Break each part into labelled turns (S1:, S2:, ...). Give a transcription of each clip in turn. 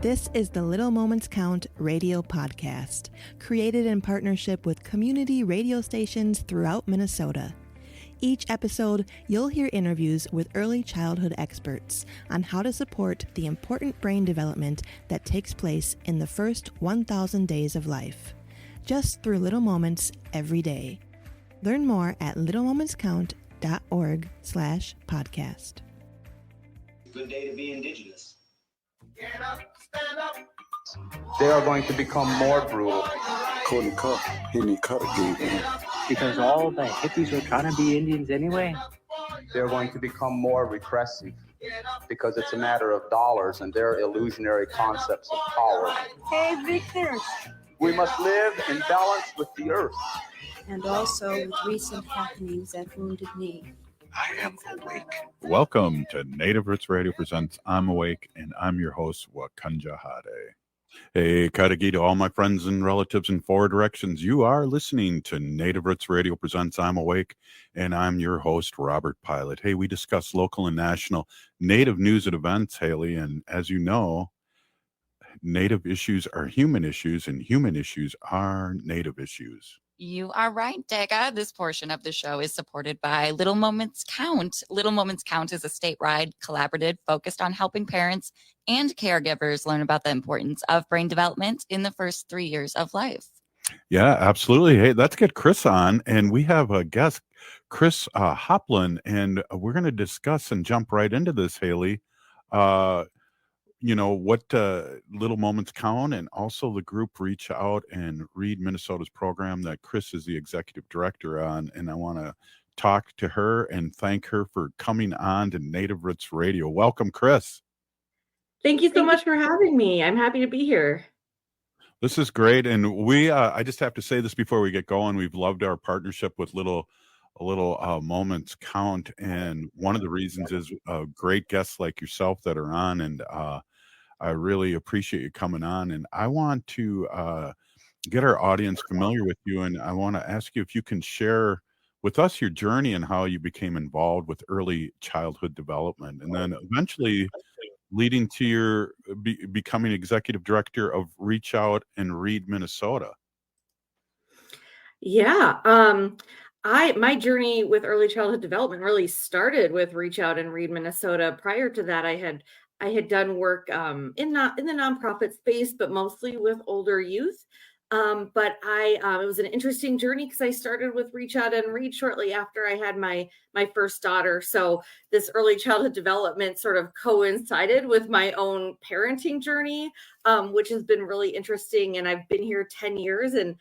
S1: This is the Little Moments Count radio podcast, created in partnership with community radio stations throughout Minnesota. Each episode, you'll hear interviews with early childhood experts on how to support the important brain development that takes place in the first 1,000 days of life, just through little moments every day. Learn more at littlemomentscount.org/podcast.
S2: Good day to be Indigenous.
S3: Get up, stand up.
S4: They are going to become more brutal.
S5: Because all the hippies were trying to be Indians anyway.
S4: They're going to become more repressive because it's a matter of dollars and their illusionary concepts of power.
S6: Hey, Victor.
S4: We must live in balance with the earth.
S6: And also with recent happenings at Wounded Knee.
S7: I am awake. Welcome to Native Roots Radio presents I'm Awake, and I'm your host, Wakanja Hade. Hey, Kadagi to all my friends and relatives in four directions. You are listening to Native Roots Radio presents I'm Awake, and I'm your host, Robert Pilot. Hey, we discuss local and national Native news and events, Haley, and as you know, Native issues are human issues, and human issues are Native issues.
S8: You are right, Dega. This portion of the show is supported by Little Moments Count. Little Moments Count is a statewide collaborative focused on helping parents and caregivers learn about the importance of brain development in the first 3 years of life.
S7: Yeah, absolutely. Hey, let's get Kris on. And we have a guest, Kris Hoplin, and we're going to discuss and jump right into this, Haley. What Little Moments Count, and also the group Reach Out and Read Minnesota's program that Kris is the executive director on. And I want to talk to her and thank her for coming on to Native Roots Radio. Welcome, Kris.
S9: Thank you so much for having me. I'm happy to be here.
S7: This is great. And we, I just have to say this before we get going. We've loved our partnership with Little Moments Count. And one of the reasons is great guests like yourself that are on. And I really appreciate you coming on. And I want to get our audience familiar with you. And I want to ask you if you can share with us your journey and how you became involved with early childhood development. And then eventually leading to your becoming executive director of Reach Out and Read Minnesota.
S9: Yeah. My journey with early childhood development really started with Reach Out and Read Minnesota. Prior to that, I had done work in the nonprofit space, but mostly with older youth. But it was an interesting journey because I started with Reach Out and Read shortly after I had my first daughter. So this early childhood development sort of coincided with my own parenting journey, which has been really interesting. And I've been here 10 years, and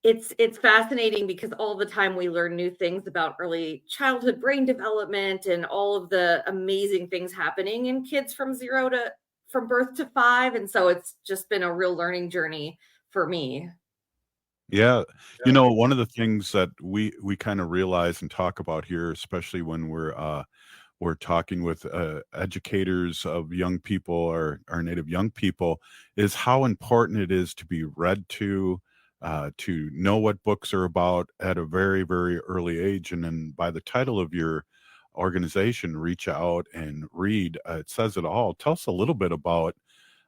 S9: it's fascinating because all the time we learn new things about early childhood brain development and all of the amazing things happening in kids from birth to 5. And so it's just been a real learning journey for me.
S7: Yeah. One of the things that we kind of realize and talk about here, especially when we're talking with educators of young people or Native young people, is how important it is to be read to know what books are about at a very, very early age. And then by the title of your organization, Reach Out and Read, it says it all. Tell us a little bit about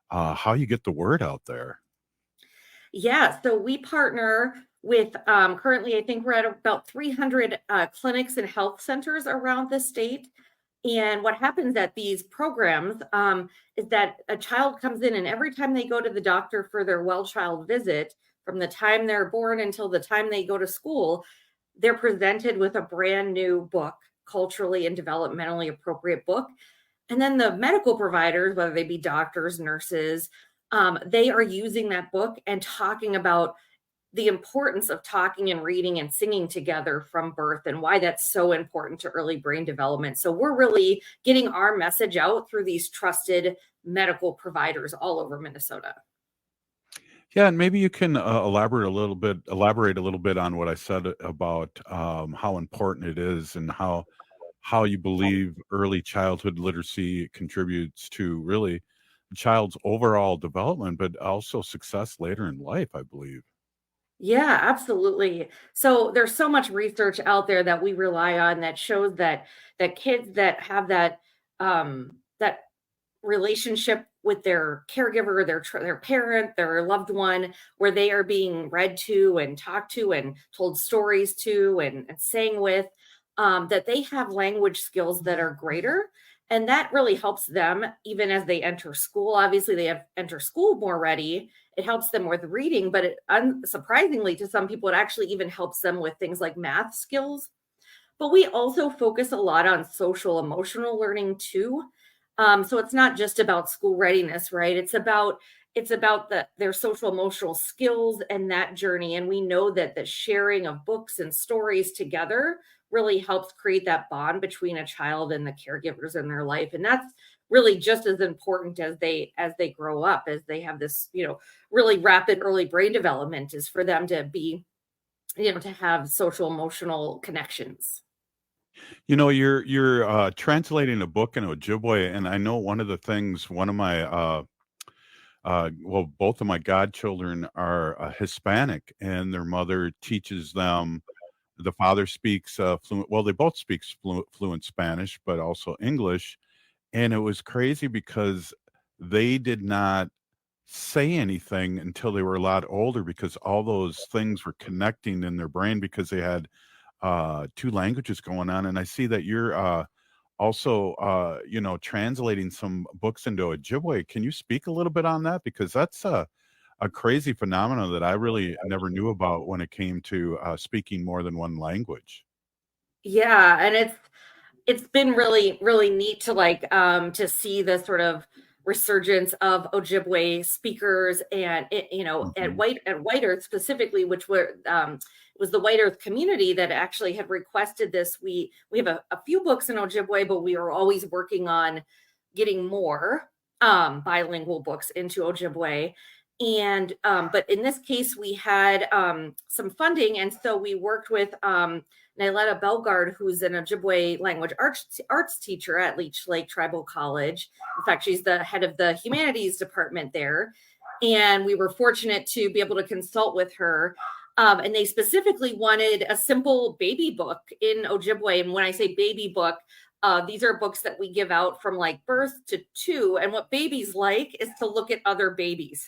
S7: how you get the word out there.
S9: Yeah, so we partner with currently, I think we're at about 300 clinics and health centers around the state. And what happens at these programs is that a child comes in, and every time they go to the doctor for their well child visit, from the time they're born until the time they go to school, they're presented with a brand new book, culturally and developmentally appropriate book. And then the medical providers, whether they be doctors, nurses, they are using that book and talking about the importance of talking and reading and singing together from birth and why that's so important to early brain development. So we're really getting our message out through these trusted medical providers all over Minnesota.
S7: Yeah, and maybe you can elaborate a little bit on what I said about how important it is and how you believe early childhood literacy contributes to really the child's overall development, but also success later in life, I believe.
S9: Yeah, absolutely. So there's so much research out there that we rely on that shows that kids that have that relationship with their caregiver, their parent, their loved one, where they are being read to and talked to and told stories to and sang with, that they have language skills that are greater. And that really helps them even as they enter school. Obviously, they enter school more ready. It helps them with reading, but unsurprisingly to some people, it actually even helps them with things like math skills. But we also focus a lot on social emotional learning too. So it's not just about school readiness, right? It's about their social emotional skills and that journey. And we know that the sharing of books and stories together really helps create that bond between a child and the caregivers in their life. And that's really just as important as they grow up, as they have this, really rapid early brain development, is for them to be, to have social emotional connections.
S7: You're translating a book in Ojibwe, and I know one of the things, one of my both of my godchildren are Hispanic, and their mother teaches them. The father speaks fluent. Well, they both speak fluent Spanish, but also English. And it was crazy because they did not say anything until they were a lot older, because all those things were connecting in their brain because they had two languages going on. And I see that you're also translating some books into Ojibwe. Can you speak a little bit on that? Because that's a crazy phenomenon that I really never knew about when it came to speaking more than one language.
S9: Yeah, and it's been really, really neat to to see the sort of resurgence of Ojibwe speakers, and at White Earth specifically, which was the White Earth community that actually had requested this. We have a few books in Ojibwe, but we are always working on getting more bilingual books into Ojibwe. And but in this case, we had some funding, and so we worked with Nyletta Belgard, who's an Ojibwe language arts teacher at Leech Lake Tribal College. In fact, she's the head of the humanities department there. And we were fortunate to be able to consult with her. And they specifically wanted a simple baby book in Ojibwe. And when I say baby book, these are books that we give out from like birth to 2. And what babies like is to look at other babies.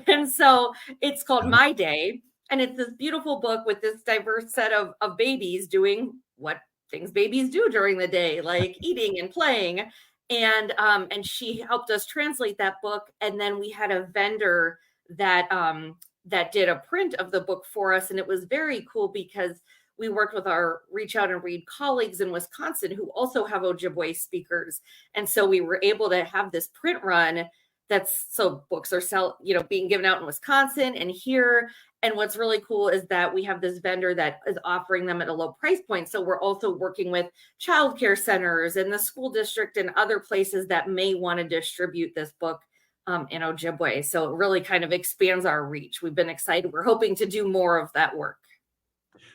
S9: And so it's called My Day. And it's this beautiful book with this diverse set of babies doing what things babies do during the day, like eating and playing. And she helped us translate that book. And then we had a vendor that did a print of the book for us. And it was very cool because we worked with our Reach Out and Read colleagues in Wisconsin who also have Ojibwe speakers. And so we were able to have this print run so books are being given out in Wisconsin and here. And what's really cool is that we have this vendor that is offering them at a low price point. So we're also working with childcare centers and the school district and other places that may want to distribute this book in Ojibwe. So it really kind of expands our reach. We've been excited. We're hoping to do more of that work.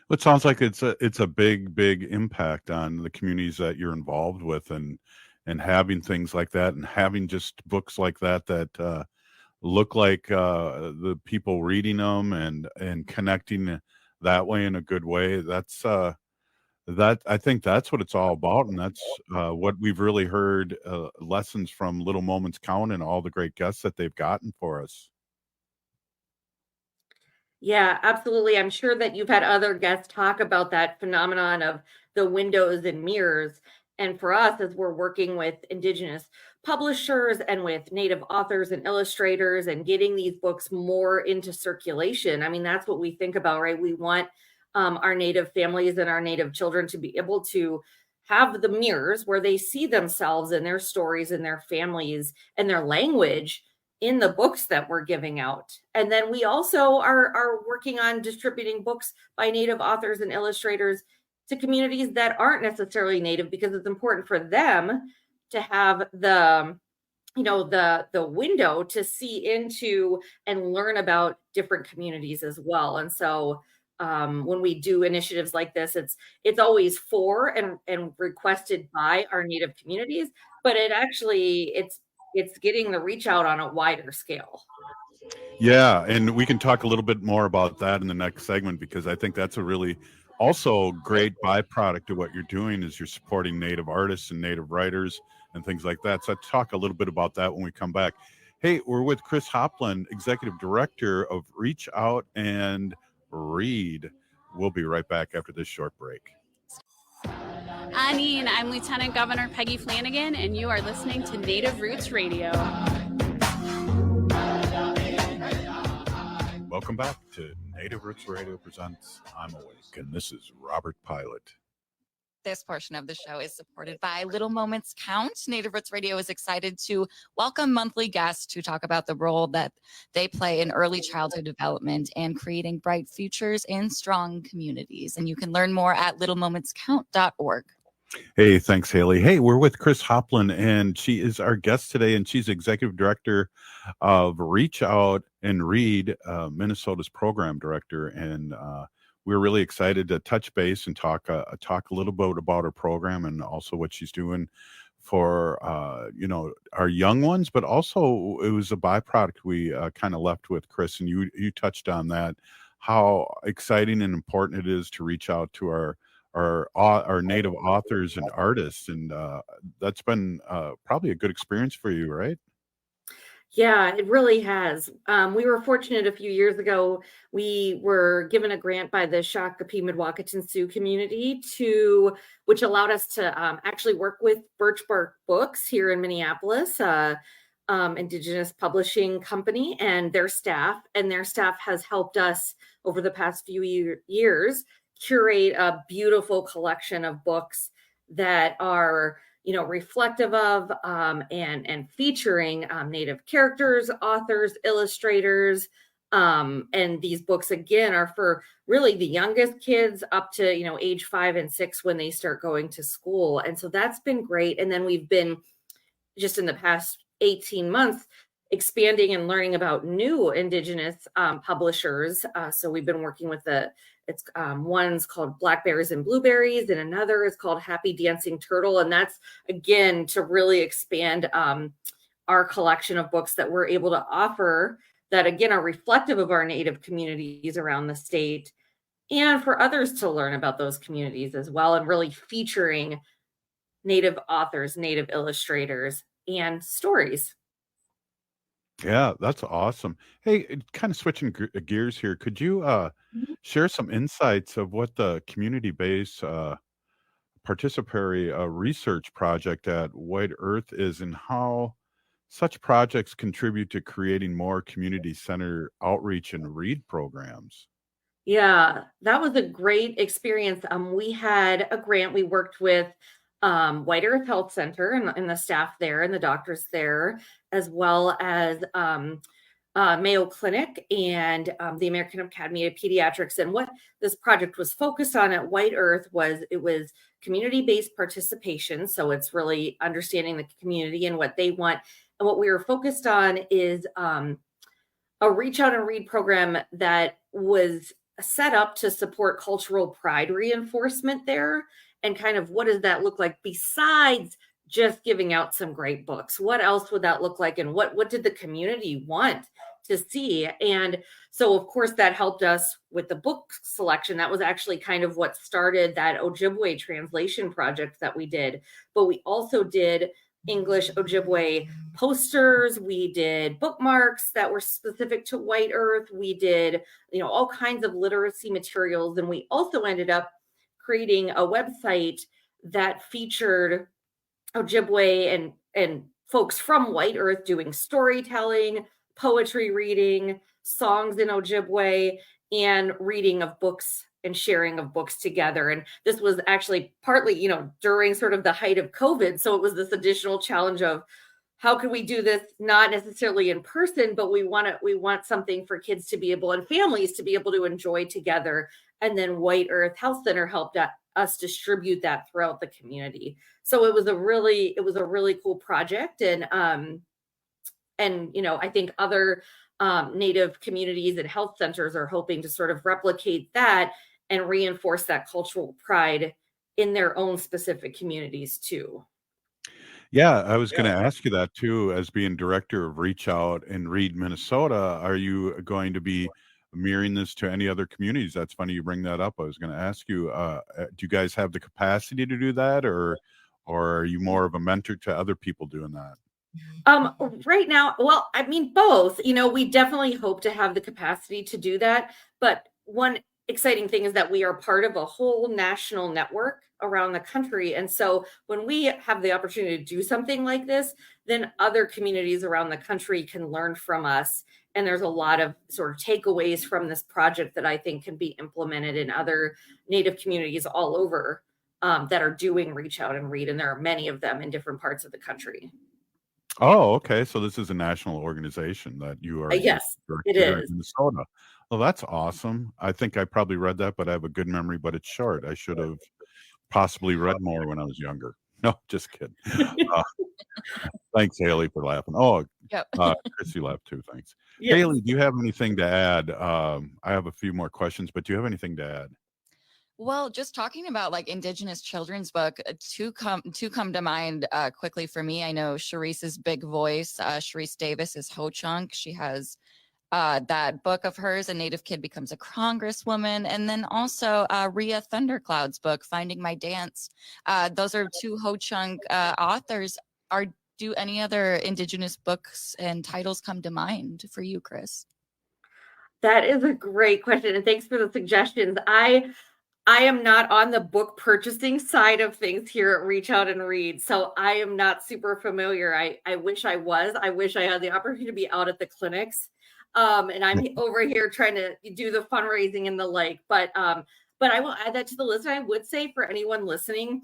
S7: It sounds like it's a big impact on the communities that you're involved with, and having things like that, and having just books like that look like the people reading them and connecting that way in a good way. That's that I think that's what it's all about, and that's what we've really heard lessons from Little Moments Count and all the great guests that they've gotten for us.
S9: Yeah, absolutely. I'm sure that you've had other guests talk about that phenomenon of the windows and mirrors. And for us, as we're working with Indigenous publishers and with Native authors and illustrators and getting these books more into circulation, I mean, that's what we think about, right? We want our Native families and our Native children to be able to have the mirrors where they see themselves and their stories and their families and their language in the books that we're giving out. And then we also are working on distributing books by Native authors and illustrators to communities that aren't necessarily Native, because it's important for them to have the window to see into and learn about different communities as well. And so when we do initiatives like this, it's always for and requested by our Native communities, but it's getting the reach out on a wider scale.
S7: Yeah, and we can talk a little bit more about that in the next segment, because I think that's a really also great byproduct of what you're doing is you're supporting Native artists and Native writers and things like that. So I'll talk a little bit about that when we come back. Hey, we're with Kris Hoplin, Executive Director of Reach Out and Read. We'll be right back after this short break.
S10: Anine, I'm Lieutenant Governor Peggy Flanagan, and you are listening to Native Roots Radio.
S7: Welcome back to Native Roots Radio presents I'm Awake, and this is Robert Pilot.
S8: This portion of the show is supported by Little Moments Count. Native Roots Radio is excited to welcome monthly guests to talk about the role that they play in early childhood development and creating bright futures in strong communities. And you can learn more at littlemomentscount.org.
S7: Hey, thanks, Haley. Hey, we're with Kris Hoplin, and she is our guest today, and she's Executive Director of Reach Out and Read, Minnesota's Program Director. And we're really excited to touch base and talk a little bit about her program and also what she's doing for our young ones. But also, it was a byproduct we kind of left with, Kris, and you touched on that, how exciting and important it is to reach out to our native authors and artists, and that's been probably a good experience for you, right?
S9: Yeah, it really has. We were fortunate a few years ago. We were given a grant by the Shakopee Midwakaton Sioux community which allowed us to actually work with Birch Bark Books here in Minneapolis, Indigenous publishing company, and their staff. And their staff has helped us over the past few years curate a beautiful collection of books that are reflective of and featuring Native characters, authors, illustrators. And these books, again, are for really the youngest kids up to, age 5 and 6 when they start going to school. And so that's been great. And then we've been just in the past 18 months expanding and learning about new Indigenous publishers. So we've been working with one's called Blackberries and Blueberries, and another is called Happy Dancing Turtle. And that's, again, to really expand our collection of books that we're able to offer that, again, are reflective of our Native communities around the state, and for others to learn about those communities as well, and really featuring Native authors, Native illustrators, and stories.
S7: Yeah, that's awesome. Hey, kind of switching gears here, could you share some insights of what the community-based participatory research project at White Earth is, and how such projects contribute to creating more community-centered outreach and read programs?
S9: Yeah, that was a great experience. We had a grant. We worked with White Earth Health Center and the staff there and the doctors there, as well as Mayo Clinic and the American Academy of Pediatrics. And what this project was focused on at White Earth was community-based participation. So it's really understanding the community and what they want. And what we were focused on is a Reach Out and Read program that was set up to support cultural pride reinforcement there. And kind of what does that look like besides just giving out some great books? What else would that look like? And what did the community want to see? And so, of course, that helped us with the book selection. That was actually kind of what started that Ojibwe translation project that we did. But we also did English Ojibwe posters. We did bookmarks that were specific to White Earth. We did, all kinds of literacy materials. And we also ended up creating a website that featured Ojibwe and folks from White Earth doing storytelling, poetry reading, songs in Ojibwe, and reading of books and sharing of books together. And this was actually partly, during sort of the height of COVID. So it was this additional challenge of how can we do this, not necessarily in person, but we want something for kids to be able and families to be able to enjoy together. And then White Earth Health Center helped us distribute that throughout the community. So it was a really cool project. And I think other Native communities and health centers are hoping to sort of replicate that and reinforce that cultural pride in their own specific communities too.
S7: Yeah, I was going to ask you that too, as being director of Reach Out and Read Minnesota. Are you going to be mirroring this to any other communities? That's funny you bring that up. I was going to ask you, do you guys have the capacity to do that, or are you more of a mentor to other people doing that?
S9: Right now, well, I mean, both. We definitely hope to have the capacity to do that. But one exciting thing is that we are part of a whole national network around the country. And so when we have the opportunity to do something like this, then other communities around the country can learn from us. And there's a lot of sort of takeaways from this project that I think can be implemented in other Native communities all over that are doing Reach Out and Read. And there are many of them in different parts of the country.
S7: Oh, okay. So this is a national organization that you are
S9: Yes, it
S7: here in
S9: is.
S7: Minnesota. Well, that's awesome. I think I probably read that, but I have a good memory, but it's short. I should have possibly read more when I was younger. No, just kidding. Thanks, Haley, for laughing. Oh,
S8: Yep.
S7: Kris, you laughed too. Thanks.
S9: Yes.
S7: Haley, do you have anything to add? I have a few more questions, but do you have anything to add?
S8: Well, just talking about like Indigenous children's book, two come to mind quickly for me. I know Sharice's big voice. Sharice Davis is Ho Chunk. She has that book of hers, A Native Kid Becomes a Congresswoman, and then also Rhea Thundercloud's book, Finding My Dance. Those are two Ho Chunk authors. Do any other Indigenous books and titles come to mind for you, Kris?
S9: That is a great question, and thanks for the suggestions. I am not on the book purchasing side of things here at Reach Out and Read, so I am not super familiar. I wish I was. I wish I had the opportunity to be out at the clinics, and I'm over here trying to do the fundraising and the like. But I will add that to the list. And I would say for anyone listening,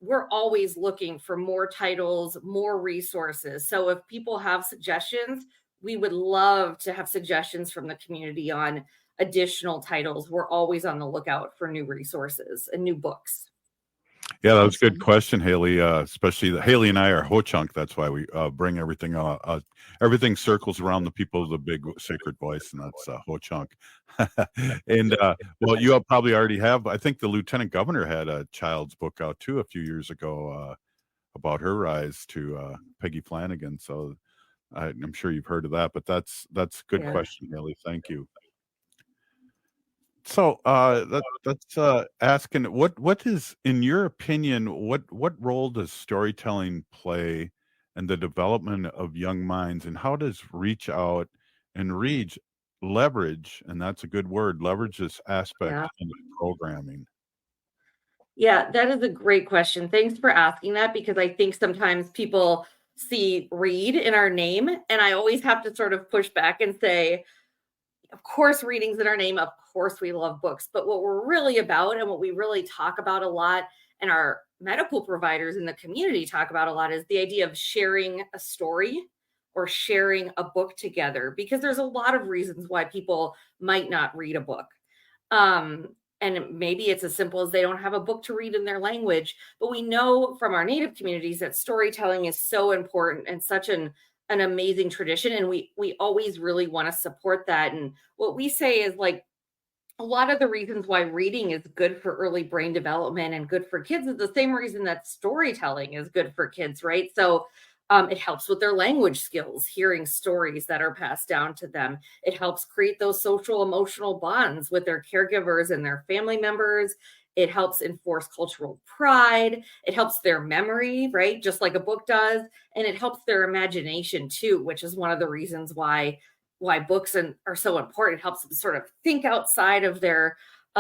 S9: we're always looking for more titles, more resources. So if people have suggestions, we would love to have suggestions from the community on additional titles. We're always on the lookout for new resources and new books.
S7: Yeah, that was a good question, Haley. Especially Haley and I are Ho Chunk. That's why we bring everything. Everything circles around the people of the big sacred voice, and that's Ho Chunk. And well, you probably already have. I think the lieutenant governor had a child's book out too a few years ago about her rise to Peggy Flanagan. So I'm sure you've heard of that. But that's a good question, Haley. Thank you. So that's asking what is, in your opinion, what role does storytelling play in the development of young minds, and how does Reach Out and Read leverage, and that's a good word, leverage this aspect in programming?
S9: Yeah, that is a great question. Thanks for asking that, because I think sometimes people see read in our name, and I always have to sort of push back and say, of course, reading's in our name. Of course, we love books. But what we're really about, and what we really talk about a lot, and our medical providers in the community talk about a lot, is the idea of sharing a story or sharing a book together, because there's a lot of reasons why people might not read a book. And maybe it's as simple as they don't have a book to read in their language. But we know from our Native communities that storytelling is so important and such an amazing tradition, and we always really want to support that. And what we say is, like, a lot of the reasons why reading is good for early brain development and good for kids is the same reason that storytelling is good for kids, right? So it helps with their language skills, hearing stories that are passed down to them. It helps create those social emotional bonds with their caregivers and their family members. It helps enforce cultural pride. It helps their memory, right? Just like a book does. And it helps their imagination too, which is one of the reasons why books are so important. It helps them sort of think outside of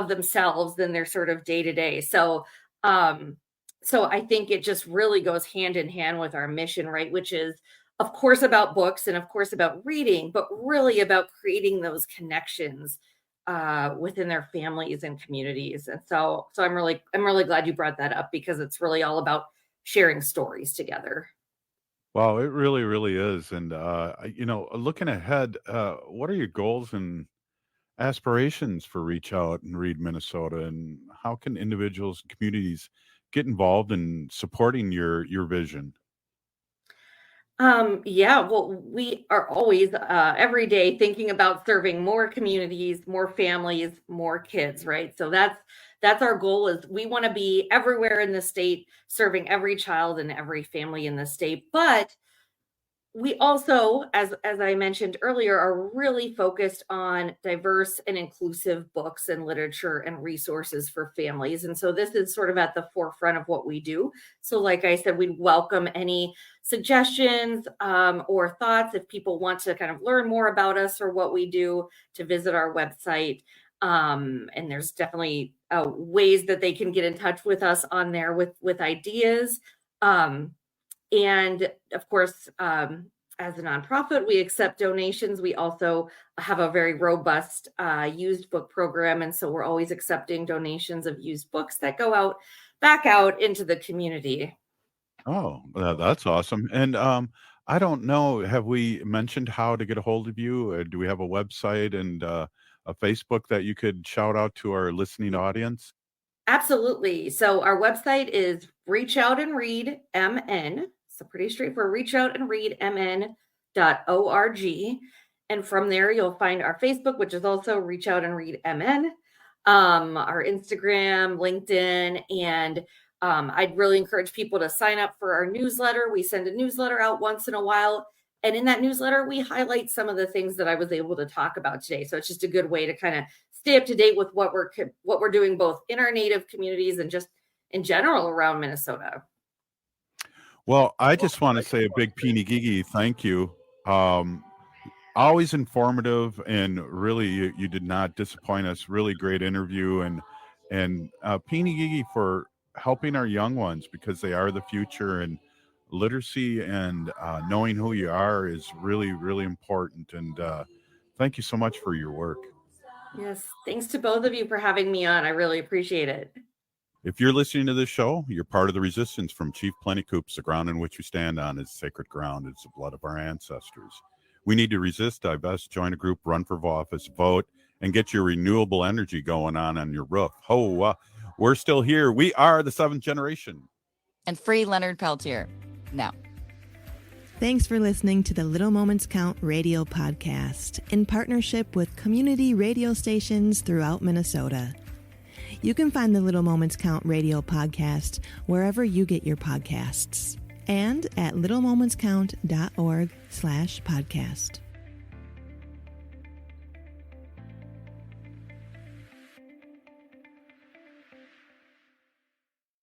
S9: themselves than their sort of day to day. So I think it just really goes hand in hand with our mission, right? Which is, of course, about books and of course about reading, but really about creating those connections within their families and communities. And so I'm really glad you brought that up, because it's really all about sharing stories together.
S7: Wow, it really, really is. And looking ahead, what are your goals and aspirations for Reach Out and Read Minnesota, and how can individuals and communities get involved in supporting your vision?
S9: Well, we are always every day thinking about serving more communities, more families, more kids, right? So that's our goal. Is we want to be everywhere in the state, serving every child and every family in the state. But We also, as I mentioned earlier, are really focused on diverse and inclusive books and literature and resources for families. And so this is sort of at the forefront of what we do. So like I said, we'd welcome any suggestions or thoughts if people want to kind of learn more about us or what we do, to visit our website. And there's definitely ways that they can get in touch with us on there with ideas. And of course, as a nonprofit, we accept donations. We also have a very robust used book program. And so we're always accepting donations of used books that go back out into the community.
S7: Oh, that's awesome. And I don't know, have we mentioned how to get a hold of you? Do we have a website and a Facebook that you could shout out to our listening audience?
S9: Absolutely. So our website is Reach Out and Read MN. So pretty straightforward, Reach Out and Read MN.org. And from there, you'll find our Facebook, which is also Reach Out and Read MN, our Instagram, LinkedIn, and I'd really encourage people to sign up for our newsletter. We send a newsletter out once in a while. And in that newsletter, we highlight some of the things that I was able to talk about today. So it's just a good way to kind of stay up to date with what we're doing both in our native communities and just in general around Minnesota.
S7: Well, I just want to say a big Peeny Gigi thank you. Always informative, and really you did not disappoint us. Really great interview, and Peeny Gigi for helping our young ones, because they are the future, and literacy and knowing who you are is really, really important. And thank you so much for your work.
S9: Yes, thanks to both of you for having me on. I really appreciate it.
S7: If you're listening to this show, you're part of the resistance from Chief Plentycoops. The ground in which we stand on is sacred ground. It's the blood of our ancestors. We need to resist, divest, join a group, run for office, vote, and get your renewable energy going on your roof. We're still here. We are the 7th generation.
S8: And free Leonard Peltier. Now.
S1: Thanks for listening to the Little Moments Count radio podcast in partnership with community radio stations throughout Minnesota. You can find the Little Moments Count radio podcast wherever you get your podcasts and at littlemomentscount.org/podcast.